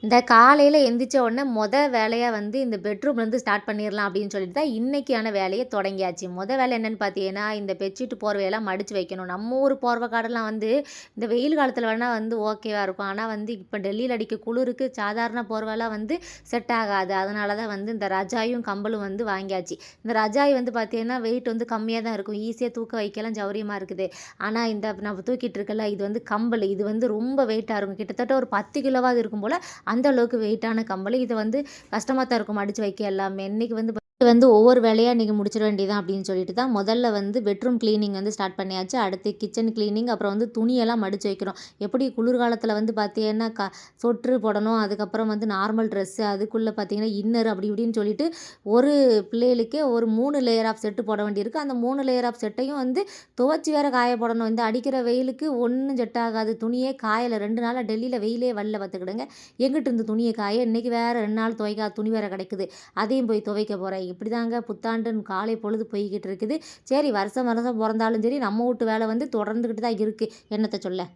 இந்த காலையில எந்திரிச்ச உடனே வேலையா வந்து இந்த பெட்ரூம்லேருந்து ஸ்டார்ட் பண்ணிரலாம் அப்படின்னு சொல்லிட்டு தான் இன்னைக்கான வேலைய தொடங்கியாச்சு. வேலை என்னன்னு பார்த்தீங்கன்னா, இந்த பெட்ஷீட் போர்வையெல்லாம் மடிச்சு வைக்கணும். நம்ம ஊர் போர்வை காடெல்லாம் வந்து இந்த வெயில் காலத்தில வேணா வந்து ஓகேவா இருக்கும். ஆனா வந்து இப்ப டெல்லியில அடிக்க குளிருக்கு சாதாரண போர்வைலாம் வந்து செட் ஆகாது. அதனால தான் வந்து இந்த ரஜாயும், கம்பளும் வந்து வாங்கியாச்சு. இந்த ரஜாய் வந்து பார்த்தீங்கன்னா, வெயிட் வந்து கம்மியா தான் இருக்கும். ஈஸியா தூக்க வைக்கலாம் சௌரியமா இருக்குது. ஆனா இந்த நம்ம தூக்கிட்டு இருக்கல இது வந்து கம்பளி. இது வந்து ரொம்ப வெயிட்டா இருக்கும். கிட்டத்தட்ட ஒரு 10 கிலோவாவது இருக்கும் போல. அந்த அளவுக்கு வெயிட்டான கம்பளி. இது வந்து கஷ்டமா தான் இருக்கும் மடிச்சு வைக்க எல்லாமே. இன்னைக்கு வந்து ஒவ்வொரு வேலையா இன்னைக்கு முடிச்சிட வேண்டியதான் அப்படின்னு சொல்லிட்டு தான் முதல்ல வந்து பெட்ரூம் கிளீனிங் வந்து ஸ்டார்ட் பண்ணியாச்சு. அடுத்து கிச்சன் கிளீனிங், அப்புறம் வந்து துணியெல்லாம் மடிச்சு வைக்கிறோம். எப்படி குளிர்காலத்தில வந்து பார்த்தீங்கன்னா, சொட்ரு போடணும். அதுக்கப்புறம் வந்து நார்மல் ட்ரெஸ்ஸு, அதுக்குள்ள பார்த்தீங்கன்னா இன்னர் அப்படி இப்படின்னு சொல்லிட்டு ஒரு பிள்ளைகளுக்கே ஒரு 3 லேயர் ஆஃப் செட்டு போட வேண்டியிருக்கு. அந்த 3 லேயர் ஆஃப் செட்டையும் வந்து துவச்சு வேற காய போடணும். இந்த அடிக்கிற வெயிலுக்கு ஒண்ணும் செட் ஆகாது. துணியே காயல. 2 நாளா டெல்லியில வெயிலே வரல பார்த்துக்கிடுங்க. எங்கிட்டு இருந்து துணிய காய, இன்னைக்கு வேற 2 நாள் துவைக்காத துணி வேற கிடைக்குது. அதையும் போய் துவைக்க போறேன். இப்படிதாங்க புத்தாண்டுன்னு காலை பொழுது போய்க்கிட்டு இருக்குது. சரி வருஷம் வருஷம் பொறந்தாலும் சரி, நம்ம வூட்டு வேலை வந்து தொடர்ந்துகிட்டு தான் இருக்கு. என்னத்த சொல்ல?